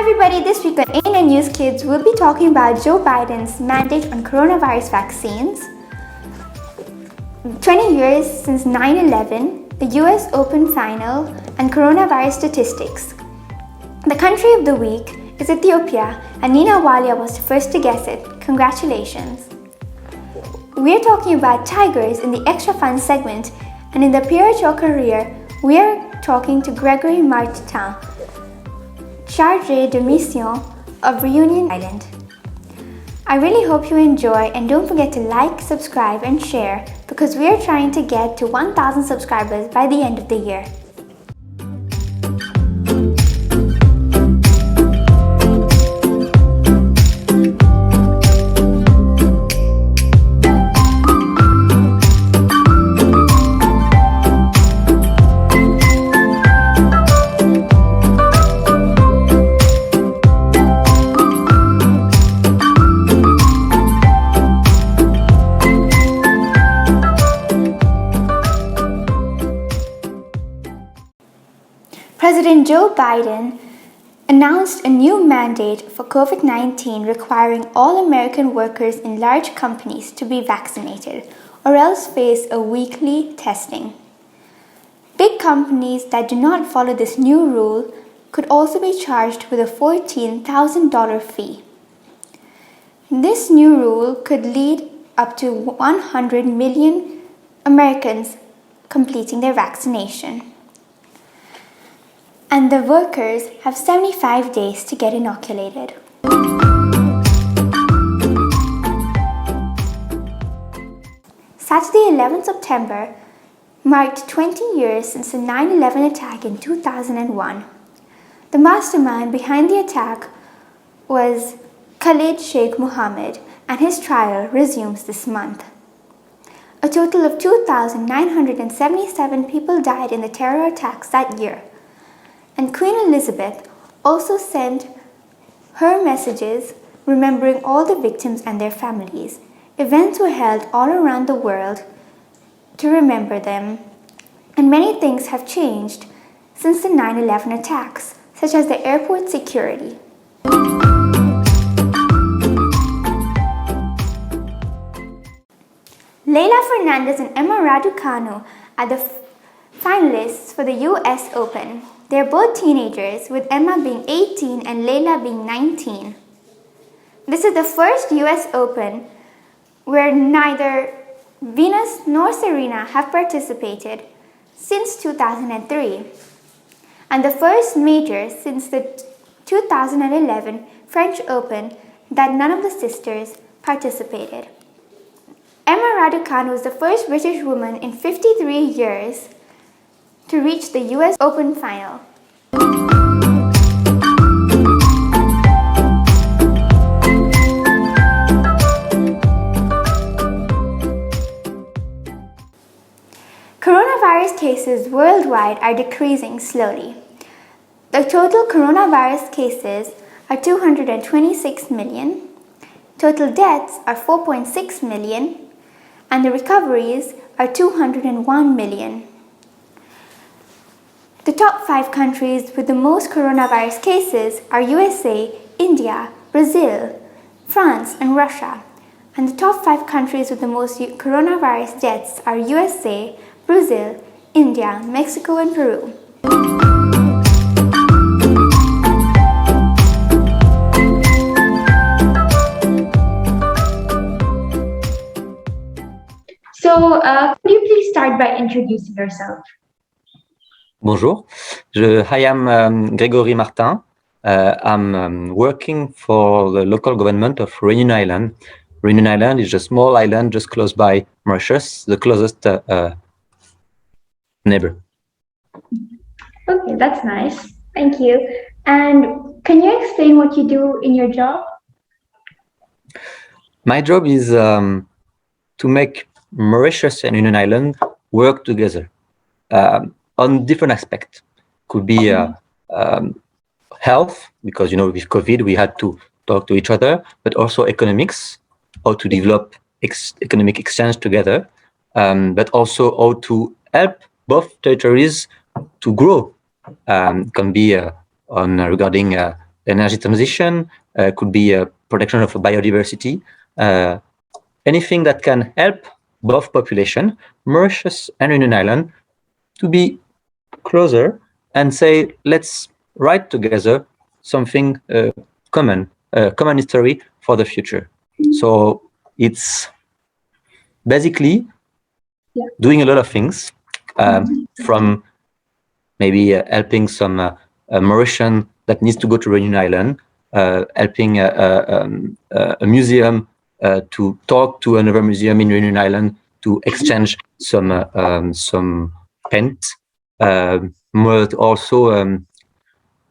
everybody, this week on ANN News Kids, we'll be talking about Joe Biden's mandate on coronavirus vaccines, 20 years since 9/11, the US Open final, and coronavirus statistics. The country of the week is Ethiopia, and Nina Walia was the first to guess it. Congratulations! We're talking about tigers in the Extra Fun segment, and in the Pierre Your Career, we're talking to Gregory Martin, chargé de mission of Reunion Island. I really hope you enjoy, and don't forget to like, subscribe and share because we are trying to get to 1,000 subscribers by the end of the year. President Joe Biden announced a new mandate for COVID-19 requiring all American workers in large companies to be vaccinated or else face a weekly testing. Big companies that do not follow this new rule could also be charged with a $14,000 fee. This new rule could lead up to 100 million Americans completing their vaccination. And the workers have 75 days to get inoculated. Saturday, 11th September, marked 20 years since the 9/11 attack in 2001. The mastermind behind the attack was Khalid Sheikh Mohammed, and his trial resumes this month. A total of 2,977 people died in the terror attacks that year. And Queen Elizabeth also sent her messages remembering all the victims and their families. Events were held all around the world to remember them, and many things have changed since the 9/11 attacks, such as the airport security. Leyla Fernandez and Emma Raducanu are the finalists for the US Open. They're both teenagers, with Emma being 18 and Leyla being 19. This is the first US Open where neither Venus nor Serena have participated since 2003, and the first major since the 2011 French Open that none of the sisters participated. Emma Raducanu is the first British woman in 53 years to reach the US Open final. Coronavirus cases worldwide are decreasing slowly. The total coronavirus cases are 226 million, total deaths are 4.6 million, and the recoveries are 201 million. The top 5 countries with the most coronavirus cases are USA, India, Brazil, France, and Russia. And the top 5 countries with the most coronavirus deaths are USA, Brazil, India, Mexico, and Peru. So, could you please start by introducing yourself? Bonjour, I am Gregory Martin. I'm working for the local government of Reunion Island. Reunion Island is a small island just close by Mauritius, the closest neighbor. Okay, that's nice. Thank you. And can you explain what you do in your job? My job is to make Mauritius and Reunion Island work together. On different aspects. Could be health, because with COVID we had to talk to each other, but also economics, how to develop economic exchange together, but also how to help both territories to grow. Can be regarding energy transition, could be protection of biodiversity, anything that can help both population, Mauritius and Union Island, to be closer and say, let's write together something common history for the future. So it's basically doing a lot of things, from maybe helping some Mauritian that needs to go to Reunion Island, helping a museum to talk to another museum in Reunion Island to exchange some paint, but also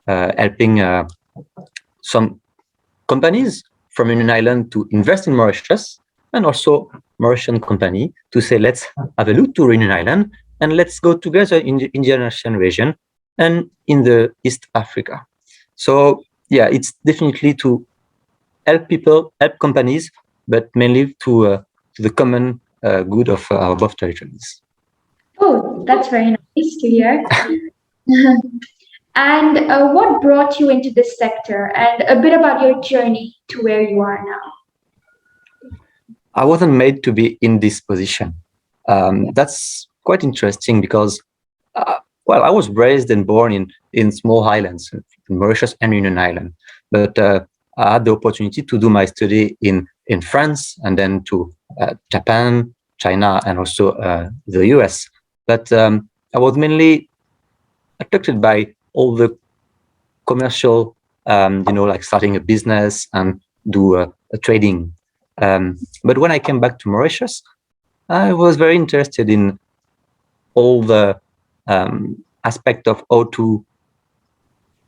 helping some companies from Union Island to invest in Mauritius, and also Mauritian company to say, let's have a look to Reunion Island and let's go together in the Indian Ocean region and in the East Africa. So yeah, it's definitely to help people, help companies, but mainly to the common good of our both territories. Oh, that's very nice to hear. And what brought you into this sector, and a bit about your journey to where you are now? I wasn't made to be in this position. That's quite interesting because, well, I was raised and born in small islands, in Mauritius and Union Island. But I had the opportunity to do my study in France and then to Japan, China, and also the US. But I was mainly attracted by all the commercial, like starting a business and do a trading. But when I came back to Mauritius, I was very interested in all the aspect of how to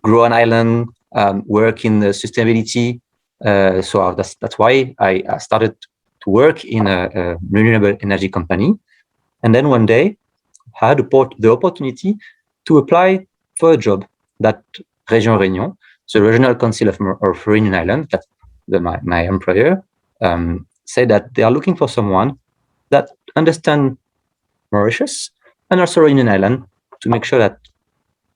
grow an island, work in the sustainability. So that's why I started to work in a renewable energy company. And then one day, I had the opportunity to apply for a job that Région Réunion, the Regional Council of Reunion Island, that's my employer, said that they are looking for someone that understands Mauritius and also Reunion Island to make sure that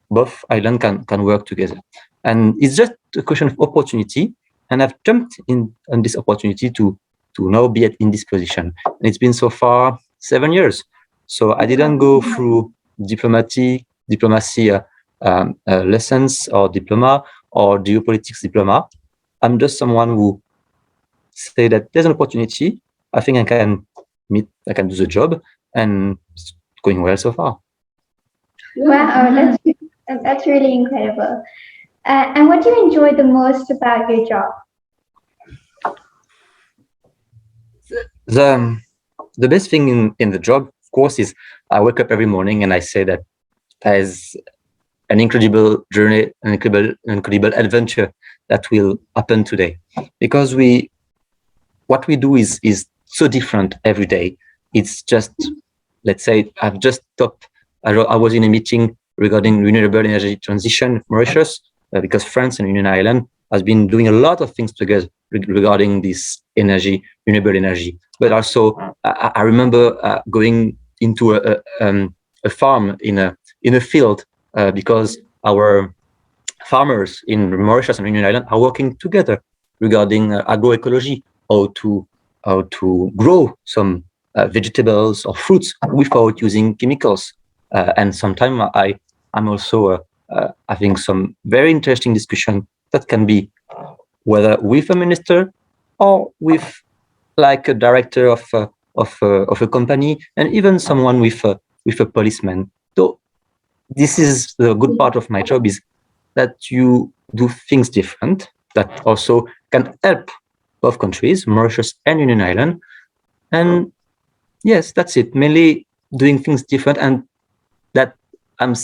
both islands can work together. And it's just a question of opportunity. And I've jumped on this opportunity to now be in this position. And it's been so far 7 years. So I didn't go through diplomacy lessons or diploma or geopolitics diploma. I'm just someone who say that there's an opportunity. I think I can do the job, and it's going well so far. Wow, that's really incredible. And what do you enjoy the most about your job? The best thing in the job, of course, is I wake up every morning and I say that there's an incredible journey, an incredible adventure that will happen today, because what we do is so different every day. It's just, let's say, I've just stopped. I was in a meeting regarding renewable energy transition Mauritius, because France and Union Island has been doing a lot of things together regarding this renewable energy. But also, I remember going into a farm in a field because our farmers in Mauritius and Union Island are working together regarding agroecology, how to grow some vegetables or fruits without using chemicals. And sometimes I'm also having some very interesting discussion that can be whether with a minister or with like a director of a company, and even someone with a policeman. So this is the good part of my job, is that you do things different that also can help both countries, Mauritius and Union Island. And yes, that's it. Mainly doing things different, and that I'm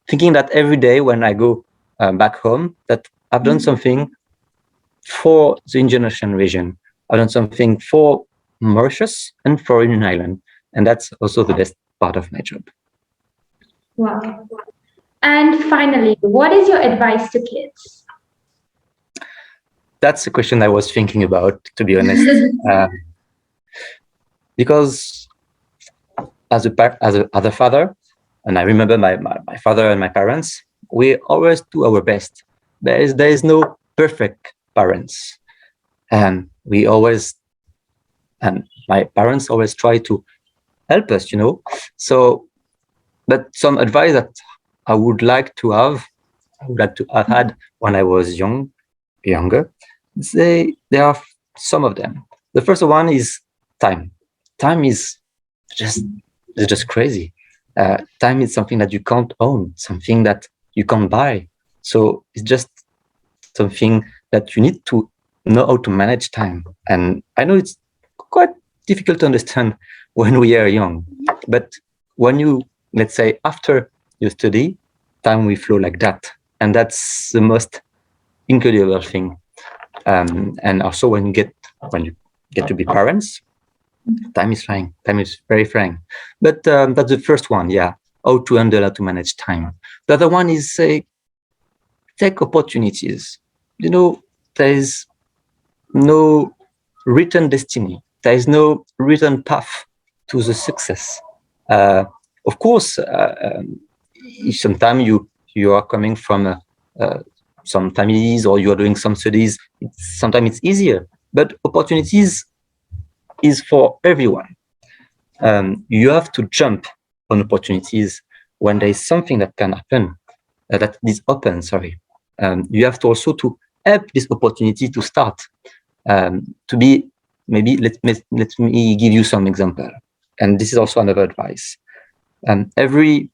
thinking that every day when I go back home, that I've done something for the Indian Ocean region. I've done something for Mauritius and for Union Island, and that's also the best part of my job. Wow. And finally, what is your advice to kids? That's a question I was thinking about, to be honest, because as a father, and I remember my father and my parents, we always do our best. There is no perfect parents. And my parents always try to help us, So, but some advice that I would like to have had when I was younger, there are some of them. The first one is time. Time is just crazy. Time is something that you can't own, something that you can't buy. So it's just something that you need to know how to manage time. And I know it's quite difficult to understand when we are young, but when you, let's say, after you study, time will flow like that. And that's the most incredible thing. And also when you get to be parents, time is flying. Time is very flying. But that's the first one, yeah. How to manage time. The other one is take opportunities. There is no written destiny. There is no written path to the success. Of course, if sometimes you are coming from some families or you are doing some studies, sometimes it's easier. But opportunities is for everyone. You have to jump on opportunities when there is something that can happen, that is open. Sorry, you have to also to help this opportunity to start. To be maybe let me give you some example, and this is also another advice. Every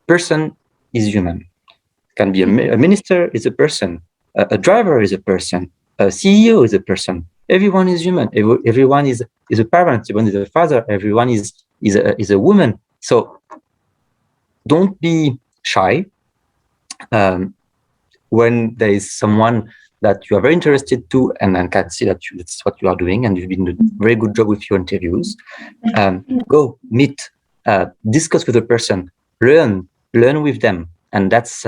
person is human. Can be a minister is a person, a driver is a person, a CEO is a person. Everyone is human. Everyone is a parent. Everyone is a father. Everyone is a woman. So don't be shy when there is someone that you are very interested to, and then can see that that's what you are doing, and you've been doing a very good job with your interviews. Go meet, discuss with the person, learn with them, and that's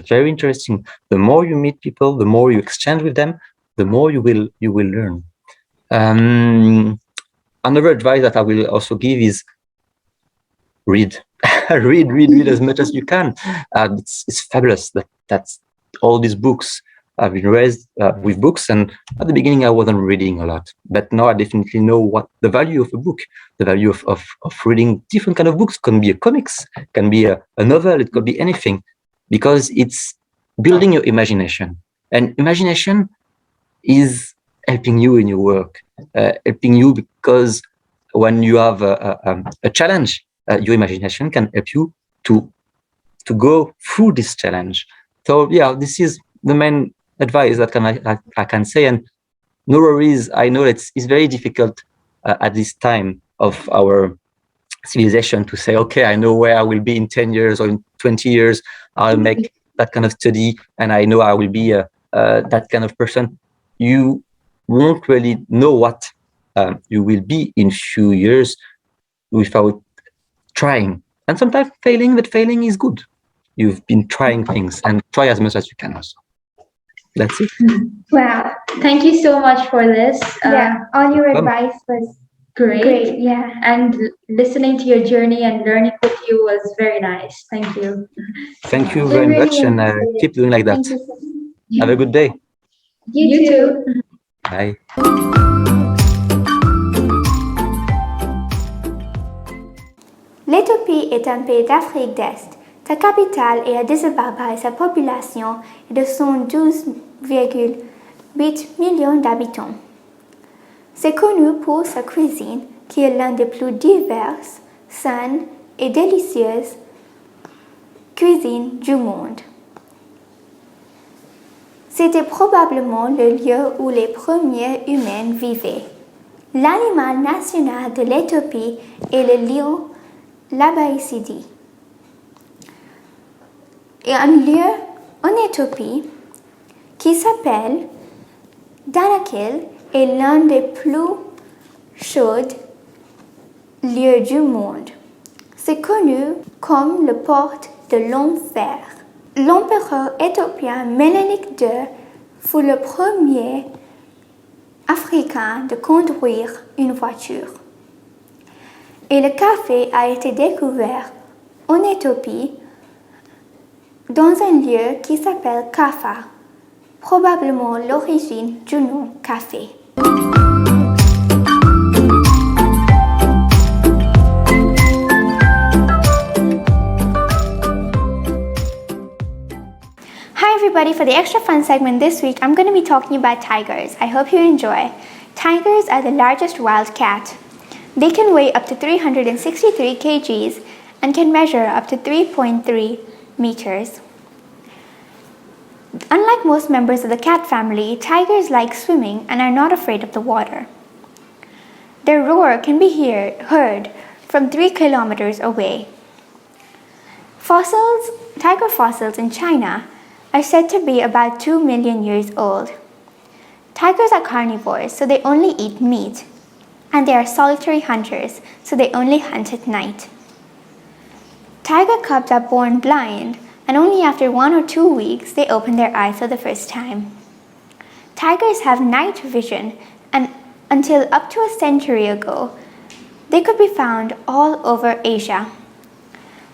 very interesting. The more you meet people, the more you exchange with them, the more you will learn. Another advice that I will also give is read. read as much as you can. It's fabulous that's all these books. I've been raised with books, and at the beginning I wasn't reading a lot, but now I definitely know what the value of a book, the value of reading different kind of books. Can be a comics, can be a novel, it could be anything, because it's building your imagination, and imagination is helping you in your work, helping you, because when you have a challenge, your imagination can help you to go through this challenge. So yeah, this is the main advice that I can say. And no worries, I know it's very difficult at this time of our civilization to say, okay, I know where I will be in 10 years or in 20 years. I'll make that kind of study, and I know I will be that kind of person. You won't really know what you will be in few years without trying, and sometimes failing, but failing is good. You've been trying things, and try as much as you can also. That's it. Wow. Thank you so much for this. All your advice was Great. Yeah. And listening to your journey and learning with you was very nice. Thank you. Thank you very much, and keep doing like that. Thank you so much. Have a good day. You too. Bye. L'Éthiopie est un pays d'Afrique d'Est. Sa capitale est Addis Ababa et sa population est de 112,8 millions d'habitants. C'est connu pour sa cuisine, qui est l'une des plus diverses, saines et délicieuses cuisines du monde. C'était probablement le lieu où les premiers humains vivaient. L'animal national de l'Éthiopie est le lion l'Abaïsidi. Et un lieu en Éthiopie qui s'appelle Danakil est l'un des plus chauds lieux du monde. C'est connu comme le porte de l'enfer. L'empereur éthiopien Ménélik II fut le premier Africain de conduire une voiture. Et le café a été découvert en Éthiopie dans un lieu qui s'appelle Kaffa, probablement l'origine du nom café. Hi everybody, for the extra fun segment this week, I'm going to be talking about tigers. I hope you enjoy. Tigers are the largest wild cat. They can weigh up to 363 kgs and can measure up to 3.3 meters. Unlike most members of the cat family, tigers like swimming and are not afraid of the water. Their roar can be heard from 3 kilometers away. Tiger fossils in China are said to be about 2 million years old. Tigers are carnivores, so they only eat meat, and they are solitary hunters, so they only hunt at night. Tiger cubs are born blind, and only after 1 or 2 weeks they open their eyes for the first time. Tigers have night vision, and until up to a century ago, they could be found all over Asia.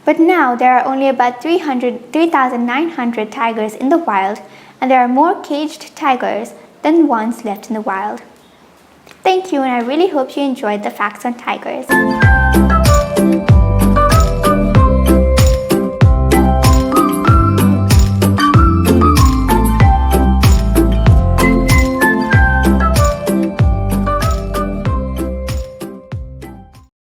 But now there are only about 3,900 tigers in the wild, and there are more caged tigers than ones left in the wild. Thank you, and I really hope you enjoyed the facts on tigers.